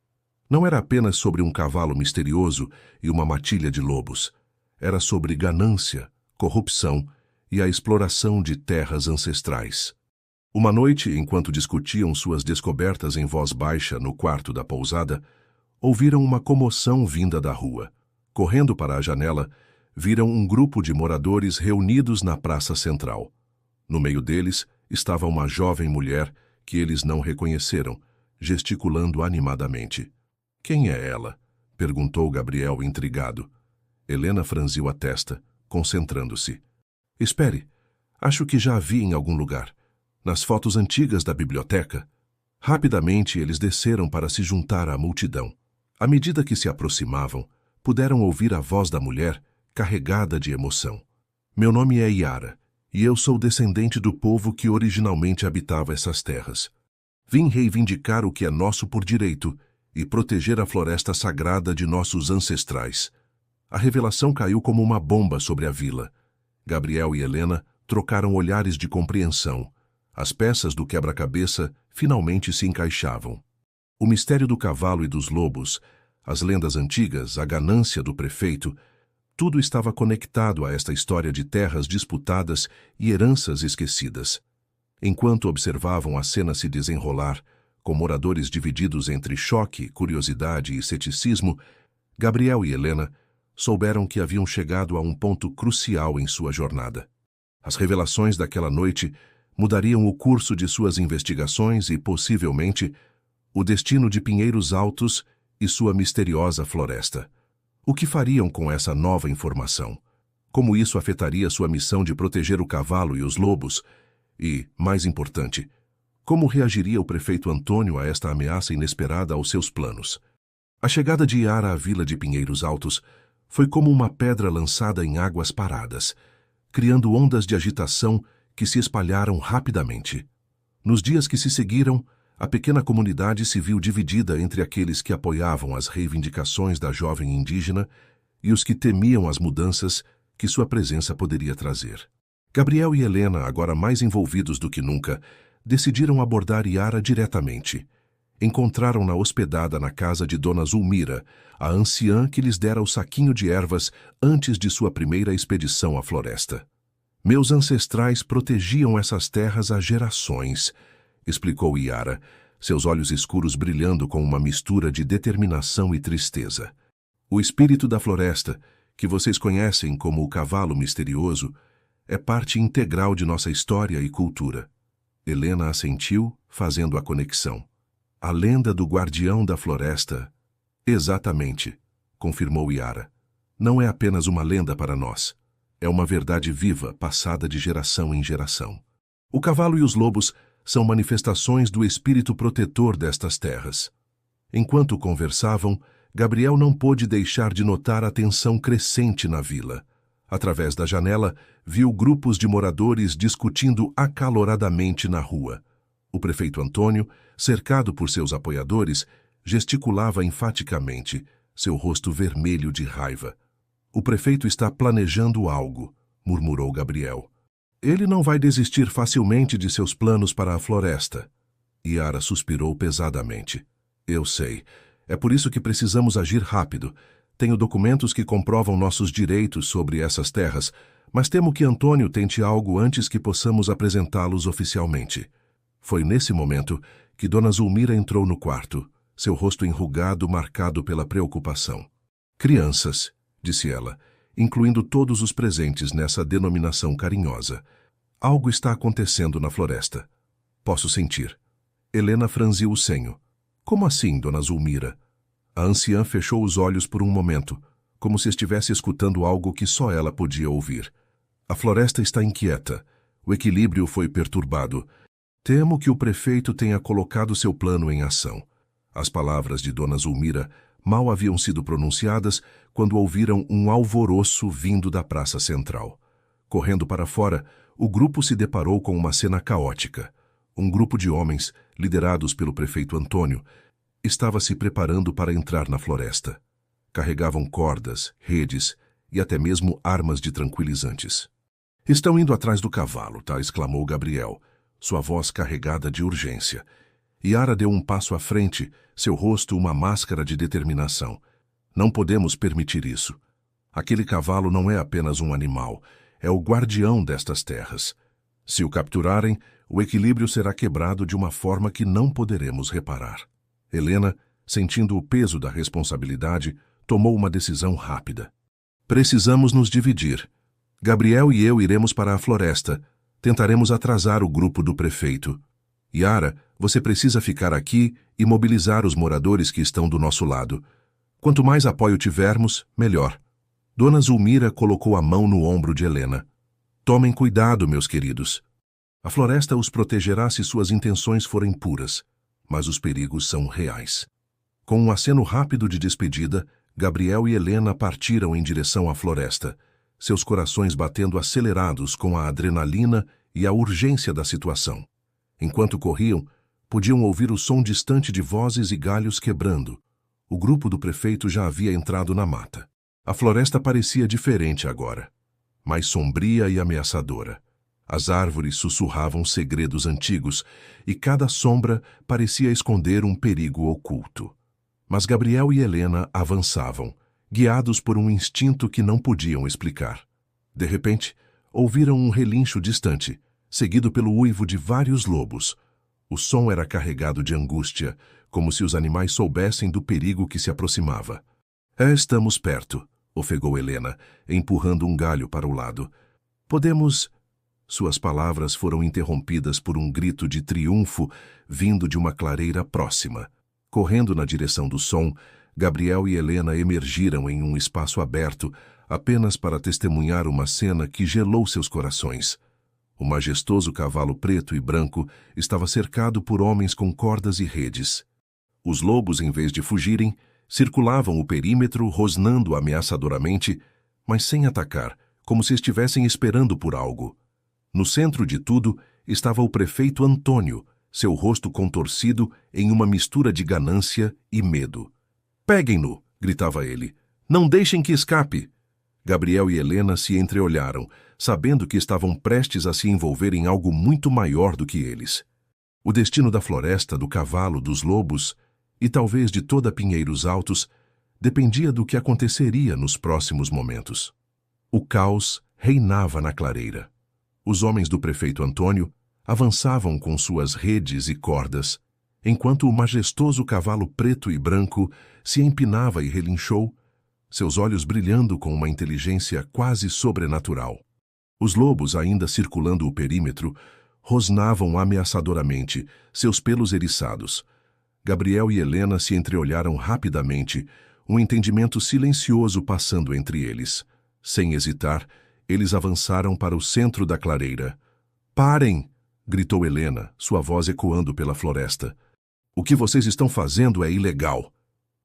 [SPEAKER 1] Não era apenas sobre um cavalo misterioso e uma matilha de lobos. Era sobre ganância, corrupção e a exploração de terras ancestrais. Uma noite, enquanto discutiam suas descobertas em voz baixa no quarto da pousada, ouviram uma comoção vinda da rua. Correndo para a janela, viram um grupo de moradores reunidos na praça central. No meio deles estava uma jovem mulher que eles não reconheceram, gesticulando animadamente. "Quem é ela?" perguntou Gabriel intrigado. Helena franziu a testa, concentrando-se. "Espere, acho que já a vi em algum lugar. Nas fotos antigas da biblioteca." Rapidamente eles desceram para se juntar à multidão. À medida que se aproximavam, puderam ouvir a voz da mulher, carregada de emoção. "Meu nome é Yara, e eu sou descendente do povo que originalmente habitava essas terras. Vim reivindicar o que é nosso por direito e proteger a floresta sagrada de nossos ancestrais." A revelação caiu como uma bomba sobre a vila. Gabriel e Helena trocaram olhares de compreensão. As peças do quebra-cabeça finalmente se encaixavam. O mistério do cavalo e dos lobos, as lendas antigas, a ganância do prefeito, tudo estava conectado a esta história de terras disputadas e heranças esquecidas. Enquanto observavam a cena se desenrolar, com moradores divididos entre choque, curiosidade e ceticismo, Gabriel e Helena souberam que haviam chegado a um ponto crucial em sua jornada. As revelações daquela noite mudariam o curso de suas investigações e, possivelmente, o destino de Pinheiros Altos e sua misteriosa floresta. O que fariam com essa nova informação? Como isso afetaria sua missão de proteger o cavalo e os lobos? E, mais importante, como reagiria o prefeito Antônio a esta ameaça inesperada aos seus planos? A chegada de Yara à vila de Pinheiros Altos foi como uma pedra lançada em águas paradas, criando ondas de agitação que se espalharam rapidamente. Nos dias que se seguiram, a pequena comunidade se viu dividida entre aqueles que apoiavam as reivindicações da jovem indígena e os que temiam as mudanças que sua presença poderia trazer. Gabriel e Helena, agora mais envolvidos do que nunca, decidiram abordar Yara diretamente. Encontraram-na hospedada na casa de Dona Zulmira, a anciã que lhes dera o saquinho de ervas antes de sua primeira expedição à floresta. Meus ancestrais protegiam essas terras há gerações, explicou Yara, seus olhos escuros brilhando com uma mistura de determinação e tristeza. O espírito da floresta, que vocês conhecem como o cavalo misterioso, é parte integral de nossa história e cultura. Helena assentiu, fazendo a conexão. A lenda do guardião da floresta. Exatamente, confirmou Yara. Não é apenas uma lenda para nós. É uma verdade viva, passada de geração em geração. O cavalo e os lobos são manifestações do espírito protetor destas terras. Enquanto conversavam, Gabriel não pôde deixar de notar a tensão crescente na vila. Através da janela, viu grupos de moradores discutindo acaloradamente na rua. O prefeito Antônio, cercado por seus apoiadores, gesticulava enfaticamente, seu rosto vermelho de raiva. O prefeito está planejando algo, murmurou Gabriel. Ele não vai desistir facilmente de seus planos para a floresta. Yara suspirou pesadamente. Eu sei. É por isso que precisamos agir rápido. Tenho documentos que comprovam nossos direitos sobre essas terras, mas temo que Antônio tente algo antes que possamos apresentá-los oficialmente. Foi nesse momento que Dona Zulmira entrou no quarto, seu rosto enrugado marcado pela preocupação. Crianças, disse ela, incluindo todos os presentes nessa denominação carinhosa. Algo está acontecendo na floresta. Posso sentir. Helena franziu o senho. Como assim, Dona Zulmira? A anciã fechou os olhos por um momento, como se estivesse escutando algo que só ela podia ouvir. A floresta está inquieta. O equilíbrio foi perturbado. Temo que o prefeito tenha colocado seu plano em ação. As palavras de Dona Zulmira mal haviam sido pronunciadas quando ouviram um alvoroço vindo da praça central. Correndo para fora, o grupo se deparou com uma cena caótica. Um grupo de homens, liderados pelo prefeito Antônio, estava se preparando para entrar na floresta. Carregavam cordas, redes e até mesmo armas de tranquilizantes. Estão indo atrás do cavalo, tá? Exclamou Gabriel, sua voz carregada de urgência. Yara deu um passo à frente, seu rosto uma máscara de determinação. Não podemos permitir isso. Aquele cavalo não é apenas um animal, é o guardião destas terras. Se o capturarem, o equilíbrio será quebrado de uma forma que não poderemos reparar. Helena, sentindo o peso da responsabilidade, tomou uma decisão rápida. Precisamos nos dividir. Gabriel e eu iremos para a floresta. Tentaremos atrasar o grupo do prefeito. Yara, você precisa ficar aqui e mobilizar os moradores que estão do nosso lado. Quanto mais apoio tivermos, melhor. Dona Zulmira colocou a mão no ombro de Helena. Tomem cuidado, meus queridos. A floresta os protegerá se suas intenções forem puras, mas os perigos são reais. Com um aceno rápido de despedida, Gabriel e Helena partiram em direção à floresta, seus corações batendo acelerados com a adrenalina e a urgência da situação. Enquanto corriam, podiam ouvir o som distante de vozes e galhos quebrando. O grupo do prefeito já havia entrado na mata. A floresta parecia diferente agora, mais sombria e ameaçadora. As árvores sussurravam segredos antigos e cada sombra parecia esconder um perigo oculto. Mas Gabriel e Helena avançavam, guiados por um instinto que não podiam explicar. De repente, ouviram um relincho distante, seguido pelo uivo de vários lobos. O som era carregado de angústia, como se os animais soubessem do perigo que se aproximava. Estamos perto, ofegou Helena, empurrando um galho para o lado. Podemos... Suas palavras foram interrompidas por um grito de triunfo vindo de uma clareira próxima. Correndo na direção do som, Gabriel e Helena emergiram em um espaço aberto, apenas para testemunhar uma cena que gelou seus corações. O majestoso cavalo preto e branco estava cercado por homens com cordas e redes. Os lobos, em vez de fugirem, circulavam o perímetro rosnando ameaçadoramente, mas sem atacar, como se estivessem esperando por algo. No centro de tudo estava o prefeito Antônio, seu rosto contorcido em uma mistura de ganância e medo. "Peguem-no!" gritava ele. "Não deixem que escape!" Gabriel e Helena se entreolharam, sabendo que estavam prestes a se envolver em algo muito maior do que eles. O destino da floresta, do cavalo, dos lobos e talvez de toda Pinheiros Altos dependia do que aconteceria nos próximos momentos. O caos reinava na clareira. Os homens do prefeito Antônio avançavam com suas redes e cordas, enquanto o majestoso cavalo preto e branco se empinava e relinchou, seus olhos brilhando com uma inteligência quase sobrenatural. Os lobos, ainda circulando o perímetro, rosnavam ameaçadoramente, seus pelos eriçados. Gabriel e Helena se entreolharam rapidamente, um entendimento silencioso passando entre eles. Sem hesitar, eles avançaram para o centro da clareira. "Parem!" gritou Helena, sua voz ecoando pela floresta. "O que vocês estão fazendo é ilegal."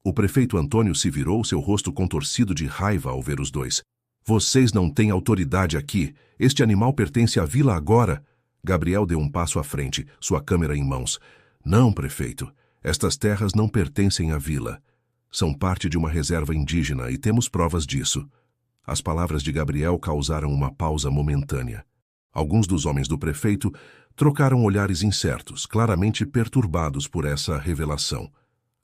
[SPEAKER 1] O prefeito Antônio se virou, seu rosto contorcido de raiva ao ver os dois. "Vocês não têm autoridade aqui. Este animal pertence à vila agora." Gabriel deu um passo à frente, sua câmera em mãos. "Não, prefeito. Estas terras não pertencem à vila. São parte de uma reserva indígena e temos provas disso." As palavras de Gabriel causaram uma pausa momentânea. Alguns dos homens do prefeito trocaram olhares incertos, claramente perturbados por essa revelação.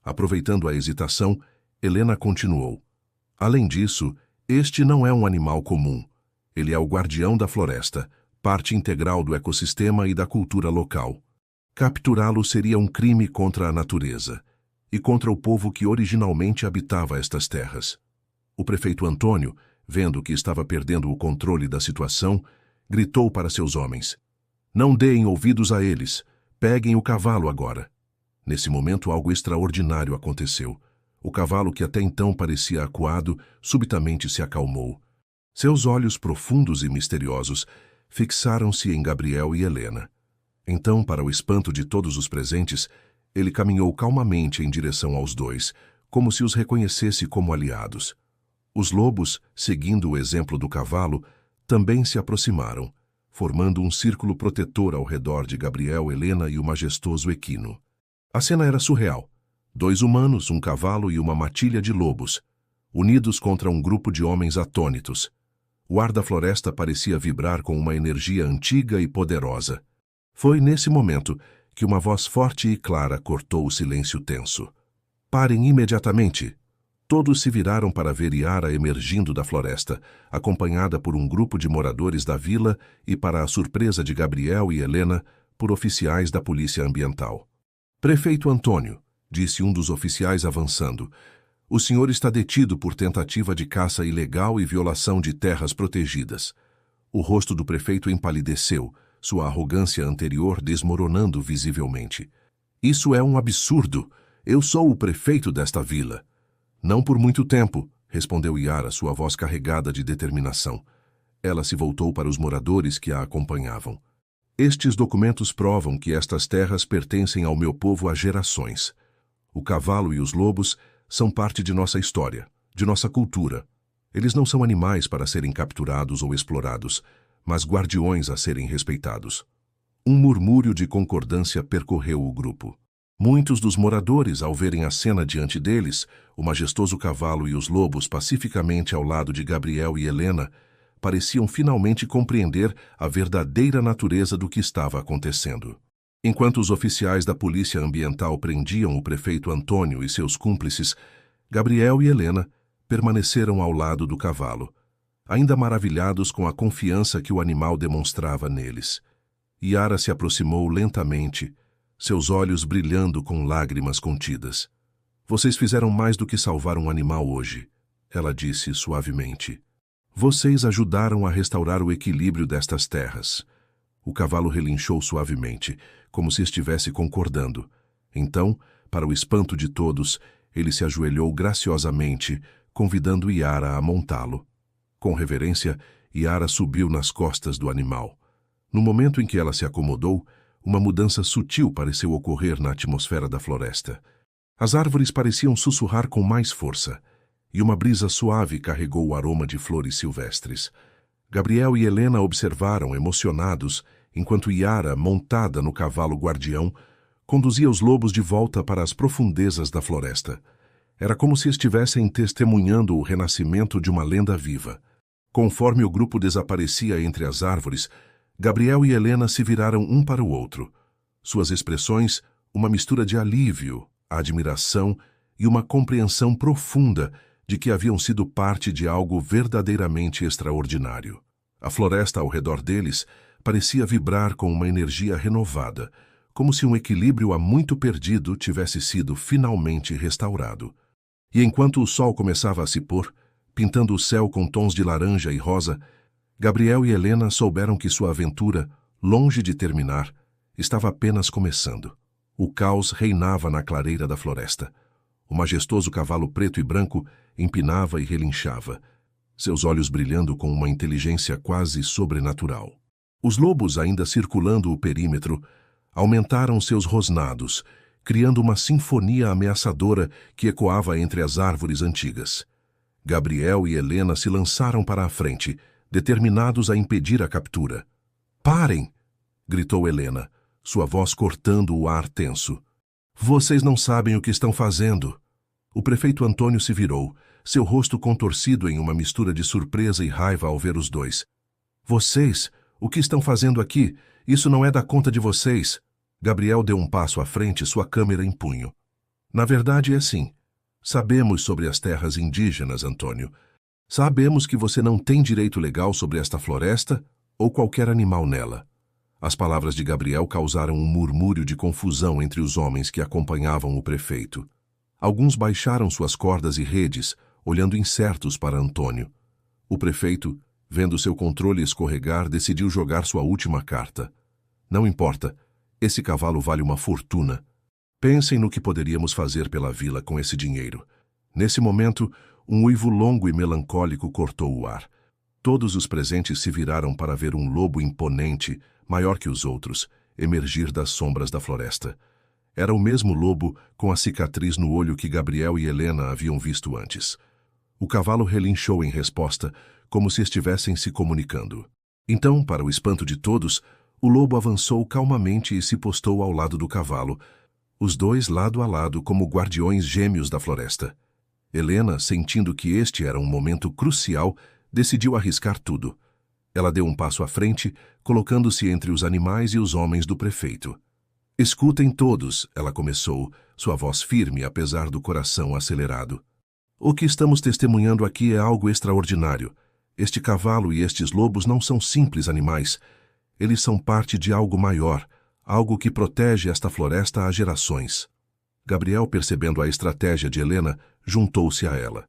[SPEAKER 1] Aproveitando a hesitação, Helena continuou. "Além disso, este não é um animal comum. Ele é o guardião da floresta, parte integral do ecossistema e da cultura local. Capturá-lo seria um crime contra a natureza e contra o povo que originalmente habitava estas terras." O prefeito Antônio, vendo que estava perdendo o controle da situação, gritou para seus homens: "Não deem ouvidos a eles. Peguem o cavalo agora." Nesse momento, algo extraordinário aconteceu. O cavalo, que até então parecia acuado, subitamente se acalmou. Seus olhos profundos e misteriosos fixaram-se em Gabriel e Helena. Então, para o espanto de todos os presentes, ele caminhou calmamente em direção aos dois, como se os reconhecesse como aliados. Os lobos, seguindo o exemplo do cavalo, também se aproximaram, formando um círculo protetor ao redor de Gabriel, Helena e o majestoso equino. A cena era surreal. 2 humanos, um cavalo e uma matilha de lobos, unidos contra um grupo de homens atônitos. O ar da floresta parecia vibrar com uma energia antiga e poderosa. Foi nesse momento que uma voz forte e clara cortou o silêncio tenso. "Parem imediatamente!" Todos se viraram para ver Yara emergindo da floresta, acompanhada por um grupo de moradores da vila e, para a surpresa de Gabriel e Helena, por oficiais da Polícia Ambiental. "Prefeito Antônio", disse um dos oficiais avançando, "o senhor está detido por tentativa de caça ilegal e violação de terras protegidas." O rosto do prefeito empalideceu, sua arrogância anterior desmoronando visivelmente. "Isso é um absurdo. Eu sou o prefeito desta vila." "Não por muito tempo", respondeu Yara, sua voz carregada de determinação. Ela se voltou para os moradores que a acompanhavam. "Estes documentos provam que estas terras pertencem ao meu povo há gerações. O cavalo e os lobos são parte de nossa história, de nossa cultura. Eles não são animais para serem capturados ou explorados, mas guardiões a serem respeitados." Um murmúrio de concordância percorreu o grupo. Muitos dos moradores, ao verem a cena diante deles, o majestoso cavalo e os lobos pacificamente ao lado de Gabriel e Helena, pareciam finalmente compreender a verdadeira natureza do que estava acontecendo. Enquanto os oficiais da polícia ambiental prendiam o prefeito Antônio e seus cúmplices, Gabriel e Helena permaneceram ao lado do cavalo, ainda maravilhados com a confiança que o animal demonstrava neles. Yara se aproximou lentamente, seus olhos brilhando com lágrimas contidas. "Vocês fizeram mais do que salvar um animal hoje", ela disse suavemente. "Vocês ajudaram a restaurar o equilíbrio destas terras." O cavalo relinchou suavemente, como se estivesse concordando. Então, para o espanto de todos, ele se ajoelhou graciosamente, convidando Yara a montá-lo. Com reverência, Yara subiu nas costas do animal. No momento em que ela se acomodou, uma mudança sutil pareceu ocorrer na atmosfera da floresta. As árvores pareciam sussurrar com mais força, e uma brisa suave carregou o aroma de flores silvestres. Gabriel e Helena observaram, emocionados, enquanto Yara, montada no cavalo guardião, conduzia os lobos de volta para as profundezas da floresta. Era como se estivessem testemunhando o renascimento de uma lenda viva. Conforme o grupo desaparecia entre as árvores, Gabriel e Helena se viraram um para o outro. Suas expressões, uma mistura de alívio, admiração e uma compreensão profunda de que haviam sido parte de algo verdadeiramente extraordinário. A floresta ao redor deles parecia vibrar com uma energia renovada, como se um equilíbrio há muito perdido tivesse sido finalmente restaurado. E enquanto o sol começava a se pôr, pintando o céu com tons de laranja e rosa, Gabriel e Helena souberam que sua aventura, longe de terminar, estava apenas começando. O caos reinava na clareira da floresta. O majestoso cavalo preto e branco empinava e relinchava, seus olhos brilhando com uma inteligência quase sobrenatural. Os lobos, ainda circulando o perímetro, aumentaram seus rosnados, criando uma sinfonia ameaçadora que ecoava entre as árvores antigas. Gabriel e Helena se lançaram para a frente, determinados a impedir a captura. "Parem!" gritou Helena, sua voz cortando o ar tenso. "Vocês não sabem o que estão fazendo." O prefeito Antônio se virou, seu rosto contorcido em uma mistura de surpresa e raiva ao ver os dois. "Vocês? O que estão fazendo aqui? Isso não é da conta de vocês." Gabriel deu um passo à frente, sua câmera em punho. "Na verdade é assim. Sabemos sobre as terras indígenas, Antônio. Sabemos que você não tem direito legal sobre esta floresta ou qualquer animal nela." As palavras de Gabriel causaram um murmúrio de confusão entre os homens que acompanhavam o prefeito. Alguns baixaram suas cordas e redes, olhando incertos para Antônio. O prefeito, vendo seu controle escorregar, decidiu jogar sua última carta. "Não importa, esse cavalo vale uma fortuna. Pensem no que poderíamos fazer pela vila com esse dinheiro." Nesse momento, um uivo longo e melancólico cortou o ar. Todos os presentes se viraram para ver um lobo imponente, maior que os outros, emergir das sombras da floresta. Era o mesmo lobo com a cicatriz no olho que Gabriel e Helena haviam visto antes. O cavalo relinchou em resposta, como se estivessem se comunicando. Então, para o espanto de todos, o lobo avançou calmamente e se postou ao lado do cavalo, os dois lado a lado como guardiões gêmeos da floresta. Helena, sentindo que este era um momento crucial, decidiu arriscar tudo. Ela deu um passo à frente, colocando-se entre os animais e os homens do prefeito. "Escutem todos", ela começou, sua voz firme apesar do coração acelerado. "O que estamos testemunhando aqui é algo extraordinário. Este cavalo e estes lobos não são simples animais. Eles são parte de algo maior, algo que protege esta floresta há gerações." Gabriel, percebendo a estratégia de Helena, juntou-se a ela.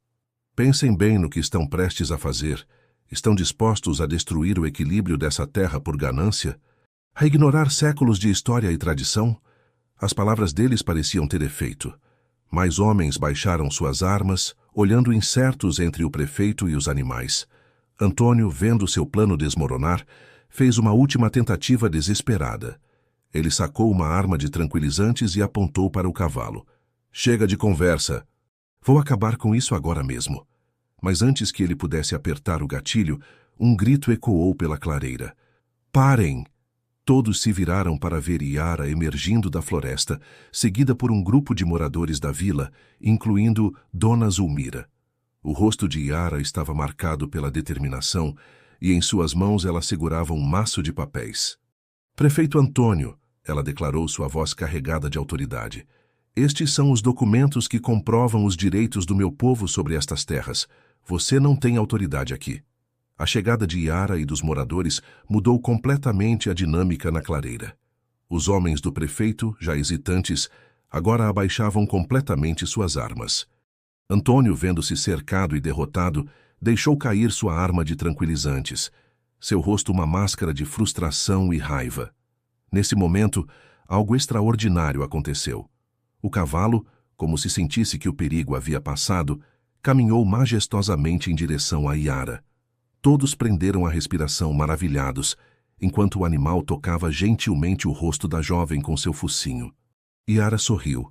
[SPEAKER 1] "Pensem bem no que estão prestes a fazer. Estão dispostos a destruir o equilíbrio dessa terra por ganância? A ignorar séculos de história e tradição?" As palavras deles pareciam ter efeito. Mais homens baixaram suas armas, olhando incertos entre o prefeito e os animais. Antônio, vendo seu plano desmoronar, fez uma última tentativa desesperada. Ele sacou uma arma de tranquilizantes e apontou para o cavalo. "Chega de conversa. Vou acabar com isso agora mesmo." Mas antes que ele pudesse apertar o gatilho, um grito ecoou pela clareira. "Parem! Todos se viraram para ver Yara emergindo da floresta, seguida por um grupo de moradores da vila, incluindo Dona Zulmira. O rosto de Yara estava marcado pela determinação e em suas mãos ela segurava um maço de papéis. Prefeito Antônio, ela declarou, sua voz carregada de autoridade. Estes são os documentos que comprovam os direitos do meu povo sobre estas terras. Você não tem autoridade aqui. A chegada de Yara e dos moradores mudou completamente a dinâmica na clareira. Os homens do prefeito, já hesitantes, agora abaixavam completamente suas armas. Antônio, vendo-se cercado e derrotado, deixou cair sua arma de tranquilizantes, seu rosto uma máscara de frustração e raiva. Nesse momento, algo extraordinário aconteceu. O cavalo, como se sentisse que o perigo havia passado, caminhou majestosamente em direção a Yara. Todos prenderam a respiração maravilhados, enquanto o animal tocava gentilmente o rosto da jovem com seu focinho. Yara sorriu,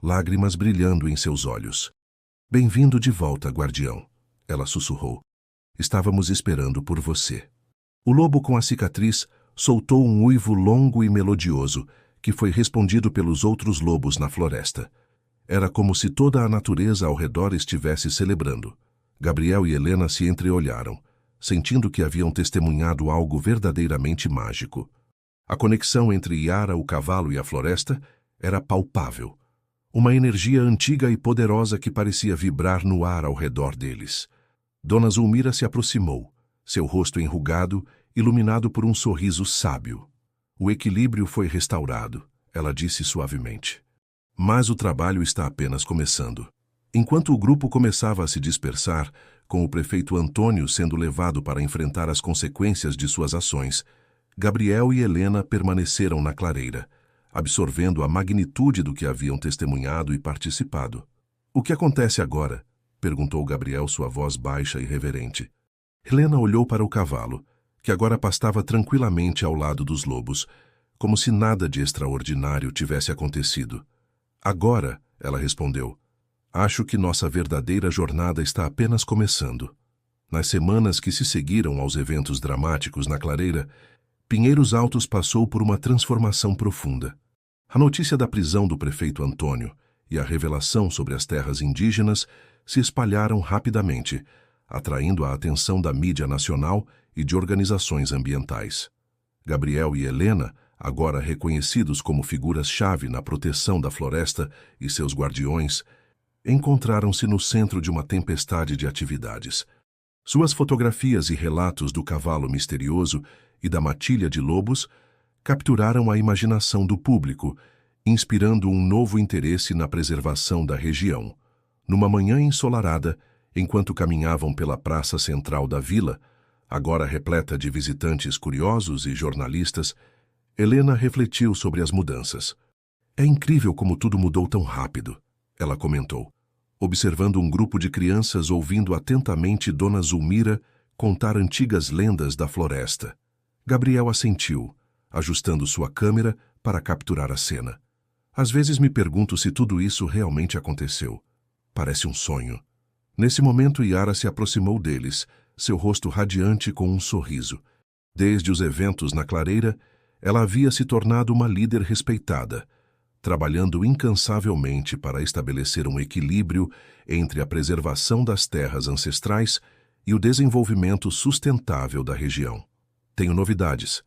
[SPEAKER 1] lágrimas brilhando em seus olhos. "Bem-vindo de volta, guardião", ela sussurrou. "Estávamos esperando por você." O lobo com a cicatriz soltou um uivo longo e melodioso, que foi respondido pelos outros lobos na floresta. Era como se toda a natureza ao redor estivesse celebrando. Gabriel e Helena se entreolharam, sentindo que haviam testemunhado algo verdadeiramente mágico. A conexão entre Yara, o cavalo e a floresta era palpável. Uma energia antiga e poderosa que parecia vibrar no ar ao redor deles. Dona Zulmira se aproximou, seu rosto enrugado, iluminado por um sorriso sábio. "O equilíbrio foi restaurado", ela disse suavemente. "Mas o trabalho está apenas começando." Enquanto o grupo começava a se dispersar, com o prefeito Antônio sendo levado para enfrentar as consequências de suas ações, Gabriel e Helena permaneceram na clareira, absorvendo a magnitude do que haviam testemunhado e participado. "O que acontece agora?", perguntou Gabriel, sua voz baixa e reverente. Helena olhou para o cavalo, que agora pastava tranquilamente ao lado dos lobos, como se nada de extraordinário tivesse acontecido. "Agora", ela respondeu, "acho que nossa verdadeira jornada está apenas começando." Nas semanas que se seguiram aos eventos dramáticos na clareira, Pinheiros Altos passou por uma transformação profunda. A notícia da prisão do prefeito Antônio e a revelação sobre as terras indígenas se espalharam rapidamente, atraindo a atenção da mídia nacional e de organizações ambientais. Gabriel e Helena, agora reconhecidos como figuras-chave na proteção da floresta e seus guardiões, encontraram-se no centro de uma tempestade de atividades. Suas fotografias e relatos do cavalo misterioso e da matilha de lobos capturaram a imaginação do público, inspirando um novo interesse na preservação da região. Numa manhã ensolarada, enquanto caminhavam pela praça central da vila, agora repleta de visitantes curiosos e jornalistas, Helena refletiu sobre as mudanças. "É incrível como tudo mudou tão rápido", ela comentou, observando um grupo de crianças ouvindo atentamente Dona Zulmira contar antigas lendas da floresta. Gabriel assentiu, ajustando sua câmera para capturar a cena. "Às vezes me pergunto se tudo isso realmente aconteceu. Parece um sonho." Nesse momento, Yara se aproximou deles, seu rosto radiante com um sorriso. Desde os eventos na clareira, ela havia se tornado uma líder respeitada, trabalhando incansavelmente para estabelecer um equilíbrio entre a preservação das terras ancestrais e o desenvolvimento sustentável da região. "Tenho novidades",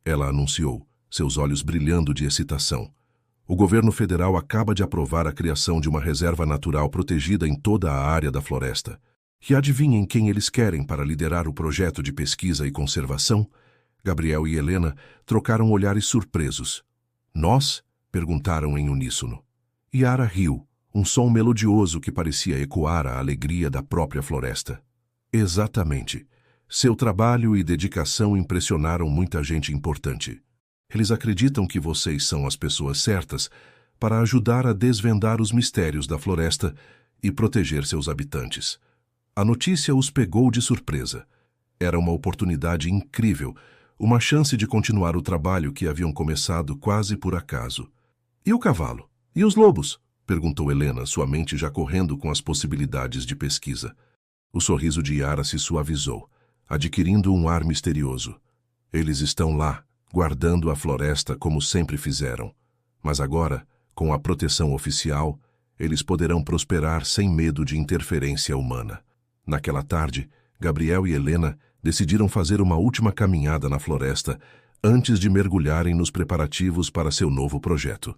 [SPEAKER 1] ela anunciou, seus olhos brilhando de excitação. "O governo federal acaba de aprovar a criação de uma reserva natural protegida em toda a área da floresta. E adivinhem quem eles querem para liderar o projeto de pesquisa e conservação?" Gabriel e Helena trocaram olhares surpresos. "Nós?", perguntaram em uníssono. Yara riu, um som melodioso que parecia ecoar a alegria da própria floresta. "Exatamente. Seu trabalho e dedicação impressionaram muita gente importante. Eles acreditam que vocês são as pessoas certas para ajudar a desvendar os mistérios da floresta e proteger seus habitantes." A notícia os pegou de surpresa. Era uma oportunidade incrível, uma chance de continuar o trabalho que haviam começado quase por acaso. "E o cavalo? E os lobos?", perguntou Helena, sua mente já correndo com as possibilidades de pesquisa. O sorriso de Yara se suavizou, adquirindo um ar misterioso. "Eles estão lá", guardando a floresta como sempre fizeram. Mas agora, com a proteção oficial, eles poderão prosperar sem medo de interferência humana. Naquela tarde, Gabriel e Helena decidiram fazer uma última caminhada na floresta antes de mergulharem nos preparativos para seu novo projeto.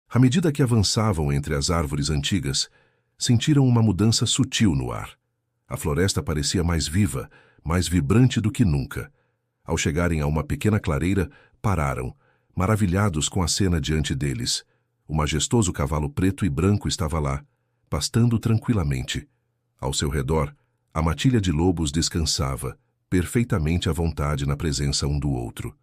[SPEAKER 1] À medida que avançavam entre as árvores antigas, sentiram uma mudança sutil no ar. A floresta parecia mais viva, mais vibrante do que nunca. Ao chegarem a uma pequena clareira, pararam, maravilhados com a cena diante deles. O majestoso cavalo preto e branco estava lá, pastando tranquilamente. Ao seu redor, a matilha de lobos descansava, perfeitamente à vontade na presença um do outro.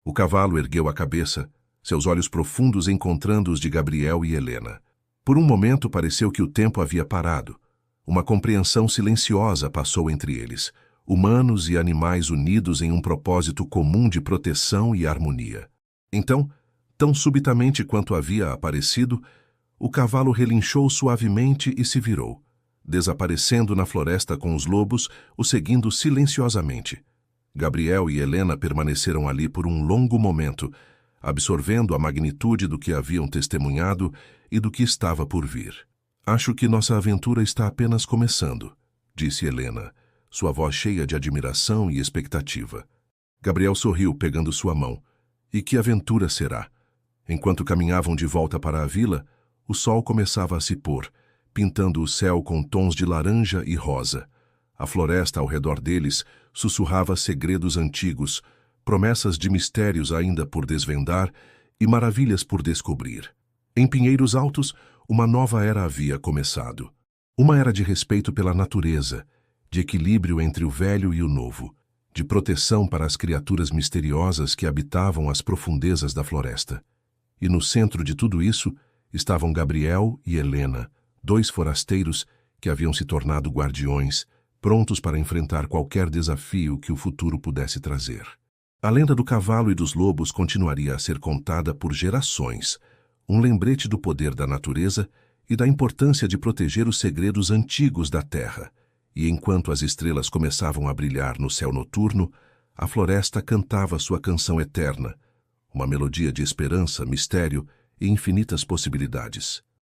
[SPEAKER 1] O cavalo ergueu a cabeça, seus olhos profundos encontrando os de Gabriel e Helena. Por um momento pareceu que o tempo havia parado. Uma compreensão silenciosa passou entre eles, humanos e animais unidos em um propósito comum de proteção e harmonia. Então, tão subitamente quanto havia aparecido, o cavalo relinchou suavemente e se virou, desaparecendo na floresta com os lobos, o seguindo silenciosamente. Gabriel e Helena permaneceram ali por um longo momento, absorvendo a magnitude do que haviam testemunhado e do que estava por vir. "Acho que nossa aventura está apenas começando", disse Helena, sua voz cheia de admiração e expectativa. Gabriel sorriu, pegando sua mão. "E que aventura será?" Enquanto caminhavam de volta para a vila, o sol começava a se pôr, pintando o céu com tons de laranja e rosa. A floresta ao redor deles sussurrava segredos antigos, promessas de mistérios ainda por desvendar e maravilhas por descobrir. Em Pinheiros Altos, uma nova era havia começado. Uma era de respeito pela natureza, de equilíbrio entre o velho e o novo, de proteção para as criaturas misteriosas que habitavam as profundezas da floresta. E no centro de tudo isso estavam Gabriel e Helena, dois forasteiros que haviam se tornado guardiões, prontos para enfrentar qualquer desafio que o futuro pudesse trazer. A lenda do cavalo e dos lobos continuaria a ser contada por gerações, um lembrete do poder da natureza e da importância de proteger os segredos antigos da terra. E enquanto as estrelas começavam a brilhar no céu noturno, a floresta cantava sua canção eterna, uma melodia de esperança, mistério e infinitas possibilidades.